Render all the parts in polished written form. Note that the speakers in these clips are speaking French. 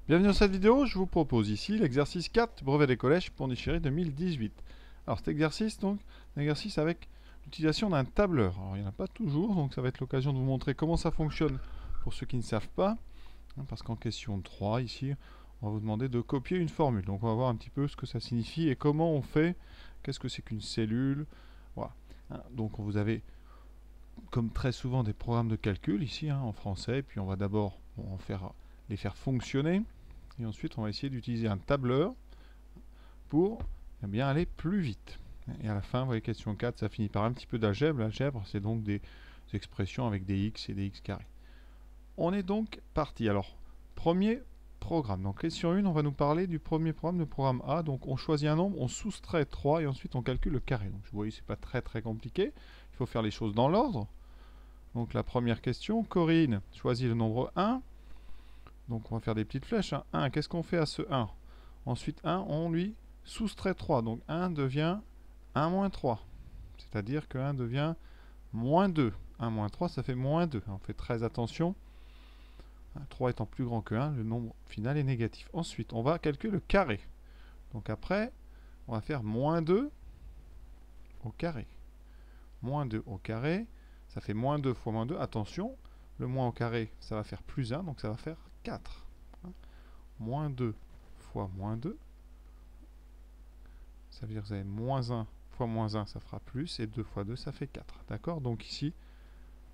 Bienvenue dans cette vidéo, je vous propose ici l'exercice 4, brevet des collèges Pondichéry 2018. Alors cet exercice, donc, un exercice avec l'utilisation d'un tableur. Alors il n'y en a pas toujours, donc ça va être l'occasion de vous montrer comment ça fonctionne pour ceux qui ne savent pas. Parce qu'en question 3, ici, on va vous demander de copier une formule. Donc on va voir un petit peu ce que ça signifie et comment on fait, qu'est-ce que c'est qu'une cellule. Voilà. Donc vous avez, comme très souvent, des programmes de calcul ici, en français, puis on va d'abord les faire fonctionner. Et ensuite, on va essayer d'utiliser un tableur pour bien aller plus vite. Et à la fin, vous voyez, question 4, ça finit par un petit peu d'algèbre. L'algèbre, c'est donc des expressions avec des x et des x carrés. On est donc parti. Alors, premier programme. Donc, question 1, on va nous parler du premier programme, le programme A. Donc, on choisit un nombre, on soustrait 3 et ensuite on calcule le carré. Donc, vous voyez, c'est pas très compliqué. Il faut faire les choses dans l'ordre. Donc, la première question, Corinne choisit le nombre 1. Donc on va faire des petites flèches. 1, qu'est-ce qu'on fait à ce 1? Ensuite 1, on lui soustrait 3. Donc 1 devient 1 moins 3. C'est-à-dire que 1 devient moins 2. 1 moins 3, ça fait moins 2. On fait très attention. 3 étant plus grand que 1, le nombre final est négatif. Ensuite, on va calculer le carré. Donc après, on va faire moins 2 au carré. Moins 2 au carré, ça fait moins 2 fois moins 2. Attention, le moins au carré, ça va faire plus 1, donc ça va faire 4. Moins 2 fois moins 2, ça veut dire que vous avez moins 1 fois moins 1, ça fera plus, et 2 fois 2, ça fait 4. D'accord? Donc ici,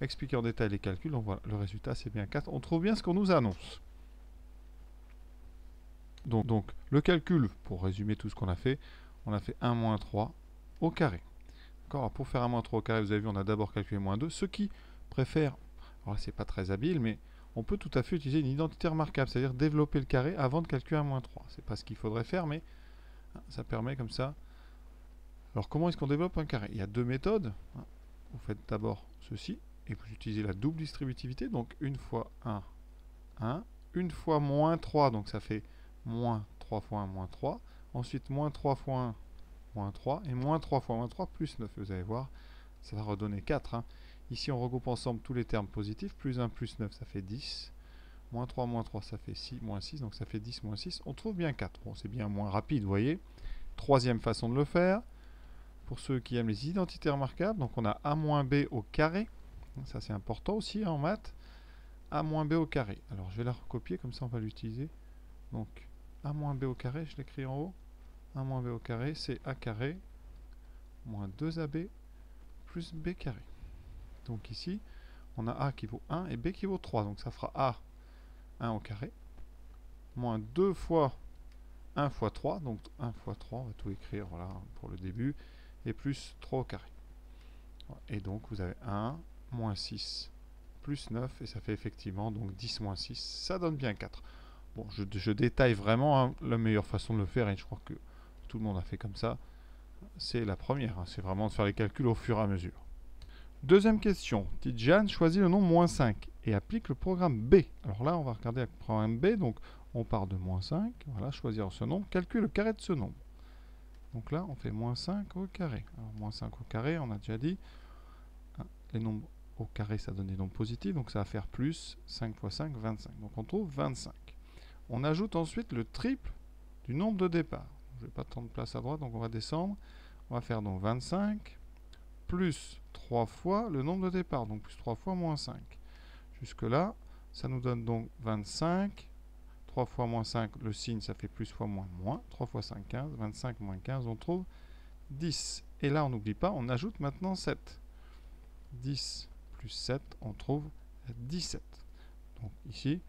expliquer en détail les calculs, on voit le résultat, c'est bien 4. On trouve bien ce qu'on nous annonce. Donc, le calcul, pour résumer tout ce qu'on a fait, on a fait 1 moins 3 au carré. D'accord? Pour faire 1 moins 3 au carré, vous avez vu, on a d'abord calculé moins 2. Ceux qui préfèrent, alors c'est pas très habile, mais on peut tout à fait utiliser une identité remarquable, c'est-à-dire développer le carré avant de calculer 1 moins 3. C'est pas ce qu'il faudrait faire, mais ça permet comme ça. Alors comment est-ce qu'on développe un carré? Il y a deux méthodes. Vous faites d'abord ceci, et vous utilisez la double distributivité, donc 1 fois 1, 1. 1 fois moins 3, donc ça fait moins 3 fois 1, moins 3. Ensuite, moins 3 fois 1, moins 3. Et moins 3 fois moins 3, plus 9. Vous allez voir, ça va redonner 4. Ici, on regroupe ensemble tous les termes positifs. Plus 1, plus 9, ça fait 10. Moins 3, ça fait 6, moins 6, donc ça fait 10, moins 6. On trouve bien 4. Bon, c'est bien moins rapide, vous voyez. Troisième façon de le faire. Pour ceux qui aiment les identités remarquables, donc on a a moins b au carré. Ça, c'est important aussi en maths. A moins b au carré. Alors, je vais la recopier, comme ça, on va l'utiliser. Donc, a moins b au carré, je l'écris en haut. A moins b au carré, c'est a carré moins 2ab plus b carré. Donc ici, on a a qui vaut 1 et b qui vaut 3. Donc ça fera a 1 au carré moins 2 fois 1 fois 3. Donc 1 fois 3, on va tout écrire voilà, pour le début. Et plus 3 au carré. Et donc vous avez 1 moins 6 plus 9. Et ça fait effectivement donc 10 moins 6. Ça donne bien 4. Bon, je détaille vraiment la meilleure façon de le faire. Et je crois que tout le monde a fait comme ça. C'est la première. C'est vraiment de faire les calculs au fur et à mesure. Deuxième question. Tidjane choisit le nombre moins 5 et applique le programme B. Alors là, on va regarder le programme B. Donc, on part de moins 5. Voilà, choisir ce nombre. Calcule le carré de ce nombre. Donc là, on fait moins 5 au carré. Alors, moins 5 au carré, on a déjà dit. Les nombres au carré, ça donne des nombres positifs. Donc, ça va faire plus 5 fois 5, 25. Donc, on trouve 25. On ajoute ensuite le triple du nombre de départ. Je n'ai pas tant de place à droite, donc on va descendre. On va faire donc 25 plus 3 fois le nombre de départ, donc plus 3 fois moins 5. Jusque là, ça nous donne donc 25. 3 fois moins 5, le signe, ça fait plus fois moins moins. 3 fois 5, 15. 25 moins 15, on trouve 10. Et là, on n'oublie pas, on ajoute maintenant 7. 10 plus 7, on trouve 17. Donc ici,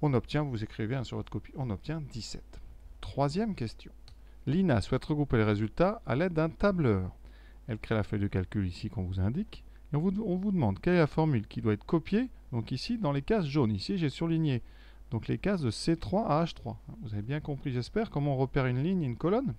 on obtient, vous écrivez bien sur votre copie, on obtient 17. Troisième question. Lina souhaite regrouper les résultats à l'aide d'un tableur. Elle crée la feuille de calcul ici qu'on vous indique. Et on vous demande quelle est la formule qui doit être copiée. Donc ici, dans les cases jaunes. Ici, j'ai surligné donc les cases de C3 à H3. Vous avez bien compris, j'espère, comment on repère une ligne et une colonne.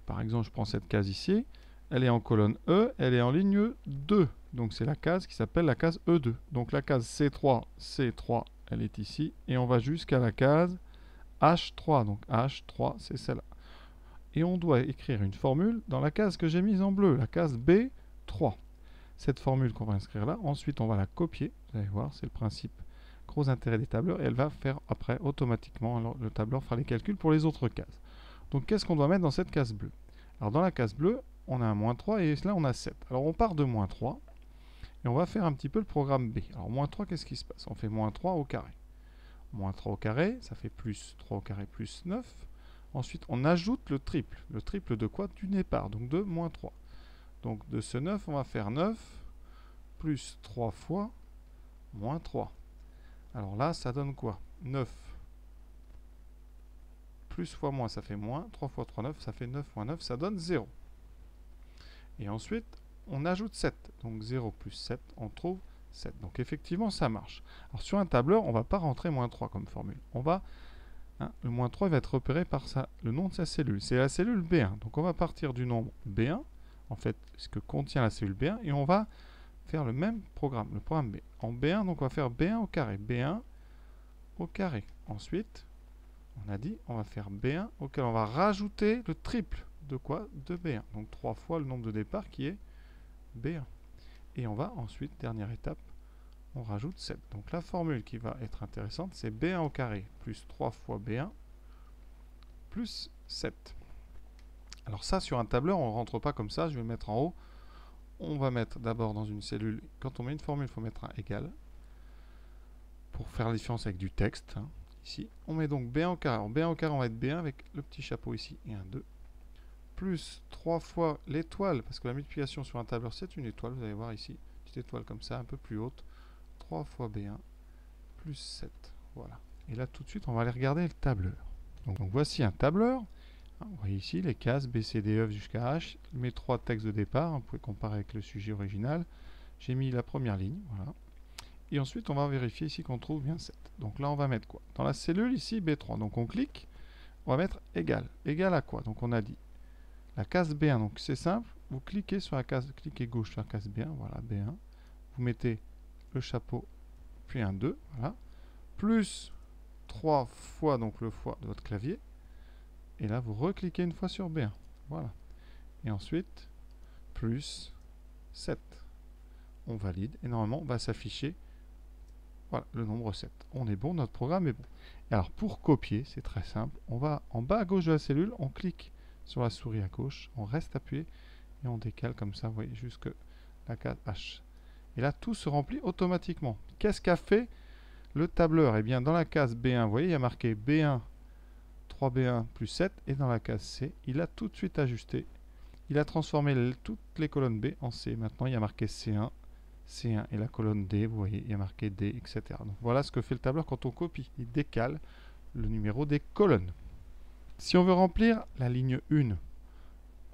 Par exemple, je prends cette case ici. Elle est en colonne E, elle est en ligne 2. Donc c'est la case qui s'appelle la case E2. Donc la case C3, elle est ici. Et on va jusqu'à la case H3. Donc H3, c'est celle-là. Et on doit écrire une formule dans la case que j'ai mise en bleu, la case B3. Cette formule qu'on va inscrire là, ensuite on va la copier. Vous allez voir, c'est le principe Gros intérêt des tableurs. Et elle va faire après automatiquement, alors le tableur fera les calculs pour les autres cases. Donc qu'est-ce qu'on doit mettre dans cette case bleue? Alors dans la case bleue, on a un moins 3 et là on a 7. Alors on part de moins 3 et on va faire un petit peu le programme B. Alors moins 3, qu'est-ce qui se passe? On fait moins 3 au carré. Moins 3 au carré, ça fait plus 3 au carré plus 9. Ensuite, on ajoute le triple. Le triple de quoi? Du départ, donc de moins 3. Donc de ce 9, on va faire 9 plus 3 fois moins 3. Alors là, ça donne quoi? 9 plus fois moins, ça fait moins. 3 fois 3, 9, ça fait 9 moins 9, ça donne 0. Et ensuite, on ajoute 7. Donc 0 plus 7, on trouve 7. Donc effectivement, ça marche. Alors sur un tableur, on ne va pas rentrer moins 3 comme formule. On va, le moins 3 va être repéré par le nom de sa cellule. C'est la cellule B1. Donc on va partir du nombre B1, en fait, ce que contient la cellule B1, et on va faire le même programme, le programme B. En B1, donc on va faire B1 au carré. B1 au carré. Ensuite, on a dit, on va faire B1 auquel on va rajouter le triple de quoi? De B1. Donc 3 fois le nombre de départ qui est B1. Et on va ensuite, dernière étape, on rajoute 7. Donc la formule qui va être intéressante, c'est B1 au carré plus 3 fois B1 plus 7. Alors ça, sur un tableur, on ne rentre pas comme ça. Je vais le mettre en haut. On va mettre d'abord dans une cellule, quand on met une formule, il faut mettre un égal pour faire la différence avec du texte. Ici, on met donc B1 au carré. En B1 au carré, on va être B1 avec le petit chapeau ici et un 2. Plus 3 fois l'étoile, parce que la multiplication sur un tableur, c'est une étoile. Vous allez voir ici, petite étoile comme ça, un peu plus haute. 3 fois B1 plus 7. Voilà. Et là, tout de suite, on va aller regarder le tableur. Donc voici un tableur. Vous voyez ici les cases B, C, D, E jusqu'à H. Mes 3 textes de départ. Vous pouvez comparer avec le sujet original. J'ai mis la première ligne. Voilà. Et ensuite, on va vérifier ici qu'on trouve bien 7. Donc là, on va mettre quoi? Dans la cellule ici, B3. Donc on clique. On va mettre égal. Égal à quoi? Donc on a dit la case B1. Donc c'est simple. Vous cliquez sur la case, cliquez gauche sur la case B1. Voilà, B1. Vous mettez le chapeau, puis un 2. Voilà. Plus 3 fois donc le fois de votre clavier. Et là, vous recliquez une fois sur B1. Voilà. Et ensuite, plus 7. On valide. Et normalement, on va s'afficher voilà, le nombre 7. On est bon, notre programme est bon. Et alors, pour copier, c'est très simple. On va en bas à gauche de la cellule, on clique sur la souris à gauche, on reste appuyé et on décale comme ça, vous voyez, jusque la case H. Et là, tout se remplit automatiquement. Qu'est-ce qu'a fait le tableur? Eh bien, dans la case B1, vous voyez, il y a marqué B1, 3B1 plus 7. Et dans la case C, il a tout de suite ajusté. Il a transformé toutes les colonnes B en C. Maintenant, il y a marqué C1, C1 et la colonne D, vous voyez, il y a marqué D, etc. Donc voilà ce que fait le tableur quand on copie. Il décale le numéro des colonnes. Si on veut remplir la ligne 1,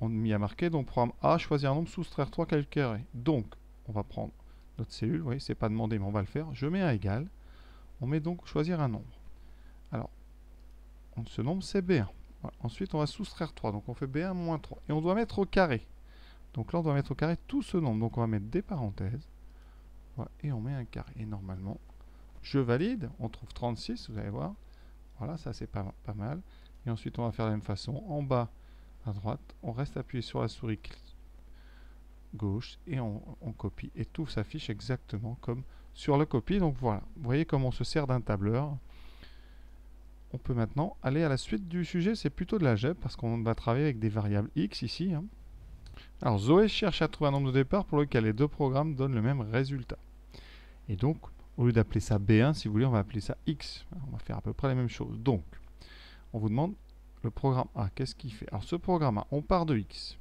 on y a marqué donc programme A, choisir un nombre, soustraire 3, calculer. Donc, on va prendre notre cellule, vous voyez, c'est pas demandé, mais on va le faire. Je mets un égal. On met donc choisir un nombre. Alors, ce nombre c'est B1. Voilà. Ensuite, on va soustraire 3. Donc, on fait B1 moins 3. Et on doit mettre au carré. Donc là, on doit mettre au carré tout ce nombre. Donc, on va mettre des parenthèses. Voilà, et on met un carré. Et normalement, je valide. On trouve 36, vous allez voir. Voilà, ça c'est pas mal. Et ensuite, on va faire de la même façon. En bas, à droite, on reste appuyé sur la souris gauche et on copie. Et tout s'affiche exactement comme sur le copier. Donc voilà, vous voyez comment on se sert d'un tableur. On peut maintenant aller à la suite du sujet. C'est plutôt de l'algèbre parce qu'on va travailler avec des variables x ici. Alors Zoé cherche à trouver un nombre de départ pour lequel les deux programmes donnent le même résultat. Et donc, au lieu d'appeler ça B1, si vous voulez, on va appeler ça X. On va faire à peu près la même chose. Donc, on vous demande le programme A. Qu'est-ce qu'il fait? Alors, ce programme A, on part de X.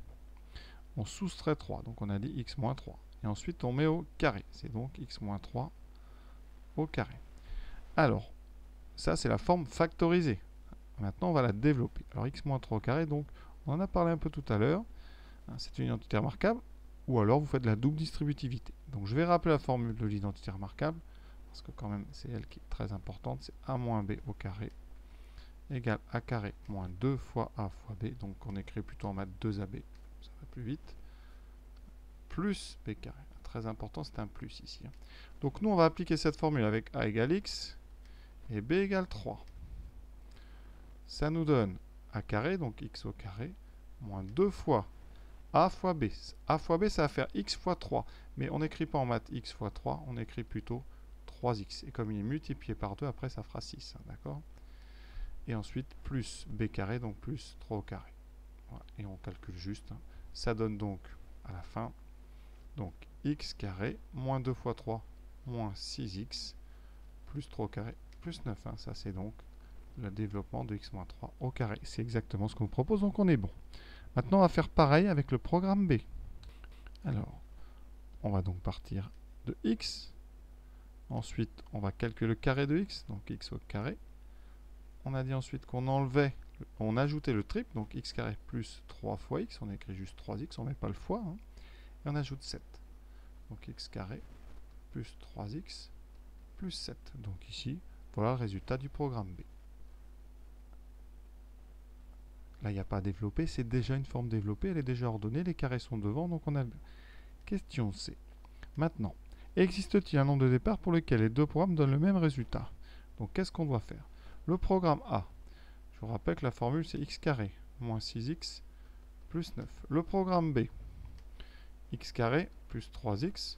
On soustrait 3. Donc, on a dit X moins 3. Et ensuite, on met au carré. C'est donc X moins 3 au carré. Alors, ça, c'est la forme factorisée. Maintenant, on va la développer. Alors, X moins 3 au carré, donc, on en a parlé un peu tout à l'heure. C'est une identité remarquable. Ou alors, vous faites de la double distributivité. Donc, je vais rappeler la formule de l'identité remarquable. Parce que quand même, c'est elle qui est très importante. C'est A moins B au carré égale A carré moins 2 fois A fois B. Donc, on écrit plutôt en maths 2AB. Ça va plus vite. Plus B carré. Très important, c'est un plus ici. Donc, nous, on va appliquer cette formule avec A égale X et B égale 3. Ça nous donne A carré, donc X au carré, moins 2 fois A fois B. A fois B, ça va faire X fois 3. Mais on n'écrit pas en maths X fois 3, on écrit plutôt 3 3x. Et comme il est multiplié par 2, après ça fera 6. Hein, d'accord? Et ensuite plus b carré, donc plus 3 au carré. Voilà. Et on calcule juste. Hein. Ça donne donc à la fin, donc x carré, moins 2 fois 3, moins 6x, plus 3 au carré, plus 9. Hein. Ça c'est donc le développement de x moins 3 au carré. C'est exactement ce qu'on vous propose, donc on est bon. Maintenant, on va faire pareil avec le programme B. Alors, on va donc partir de x. Ensuite, on va calculer le carré de x, donc x au carré. On a dit ensuite qu'on enlevait, on ajoutait le triple, donc x carré plus 3 fois x. On écrit juste 3x, on ne met pas le fois. Hein, et on ajoute 7. Donc x carré plus 3x plus 7. Donc ici, voilà le résultat du programme B. Là, il n'y a pas à développer, c'est déjà une forme développée, elle est déjà ordonnée, les carrés sont devant, donc on a... Question C. Maintenant, existe-t-il un nombre de départ pour lequel les deux programmes donnent le même résultat? Donc, qu'est-ce qu'on doit faire? Le programme A, je vous rappelle que la formule c'est x carré moins 6x plus 9. Le programme B, x carré plus 3x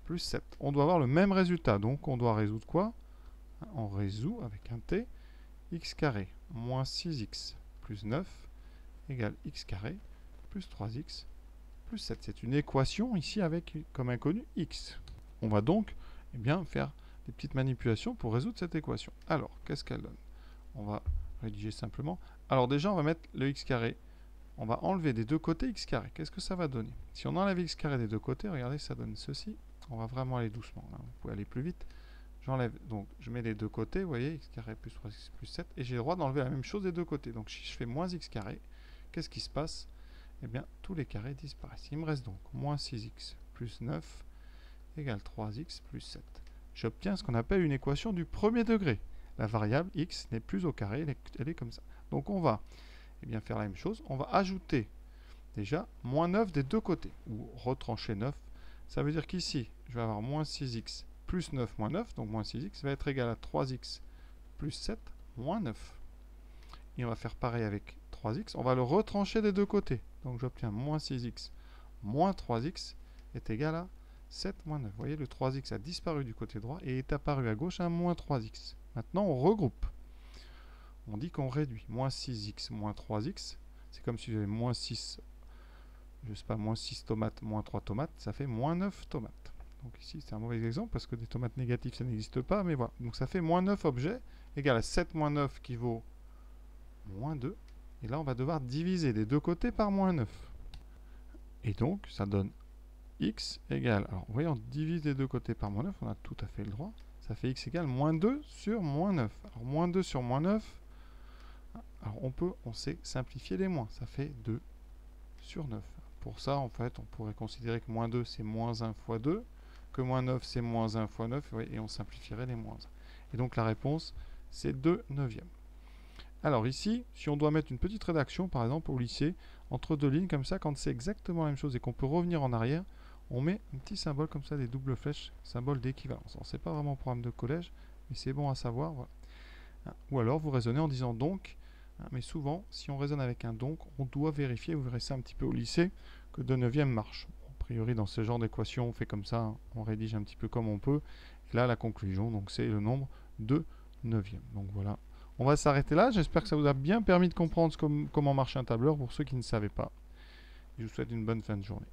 plus 7. On doit avoir le même résultat, donc on doit résoudre quoi? On résout avec un t, x carré moins 6x plus 9 égale x carré plus 3x plus 7. C'est une équation ici avec comme inconnu x. On va donc faire des petites manipulations pour résoudre cette équation. Alors, qu'est-ce qu'elle donne? On va rédiger simplement. Alors déjà, on va mettre le x carré. On va enlever des deux côtés x carré. Qu'est-ce que ça va donner? Si on enlève x carré des deux côtés, regardez, ça donne ceci. On va vraiment aller doucement. Là. Vous pouvez aller plus vite. J'enlève, donc je mets les deux côtés, vous voyez, x carré plus 3x plus 7, et j'ai le droit d'enlever la même chose des deux côtés. Donc si je fais moins x carré, qu'est-ce qui se passe? Eh bien, tous les carrés disparaissent. Il me reste donc moins 6x plus 9 égale 3x plus 7. J'obtiens ce qu'on appelle une équation du premier degré. La variable x n'est plus au carré, elle est comme ça. Donc on va faire la même chose. On va ajouter déjà moins 9 des deux côtés, ou retrancher 9. Ça veut dire qu'ici, je vais avoir moins 6x plus 9 moins 9, donc moins 6x va être égal à 3x plus 7 moins 9. Et on va faire pareil avec 3x. On va le retrancher des deux côtés. Donc j'obtiens moins 6x moins 3x est égal à 7 moins 9. Vous voyez, le 3x a disparu du côté droit et est apparu à gauche à moins 3x. Maintenant, on regroupe. On dit qu'on réduit. Moins 6x moins 3x, c'est comme si j'avais moins 6, je sais pas, moins 6 tomates, moins 3 tomates, ça fait moins 9 tomates. Donc ici, c'est un mauvais exemple parce que des tomates négatives, ça n'existe pas, mais voilà. Donc ça fait moins 9 objets, égal à 7 moins 9 qui vaut moins 2. Et là, on va devoir diviser des deux côtés par moins 9. Et donc, ça donne x égale... Alors, vous voyez, on divise les deux côtés par moins 9, on a tout à fait le droit. Ça fait x égale moins 2 sur moins 9. Alors, moins 2 sur moins 9, alors on sait simplifier les moins. Ça fait 2 sur 9. Pour ça, en fait, on pourrait considérer que moins 2, c'est moins 1 fois 2, que moins 9, c'est moins 1 fois 9, et on simplifierait les moins 1. Et donc, la réponse, c'est 2 neuvièmes. Alors ici, si on doit mettre une petite rédaction, par exemple, au lycée, entre deux lignes, comme ça, quand c'est exactement la même chose et qu'on peut revenir en arrière, on met un petit symbole comme ça, des doubles flèches, symbole d'équivalence. C'est pas vraiment un programme de collège, mais c'est bon à savoir. Voilà. Ou alors, vous raisonnez en disant donc, mais souvent, si on raisonne avec un donc, on doit vérifier, vous verrez ça un petit peu au lycée, que 2 neuvièmes marche. A priori, dans ce genre d'équation, on fait comme ça, on rédige un petit peu comme on peut. Et là, la conclusion, donc c'est le nombre de neuvièmes. Donc voilà. On va s'arrêter là. J'espère que ça vous a bien permis de comprendre comment marche un tableur pour ceux qui ne savaient pas. Je vous souhaite une bonne fin de journée.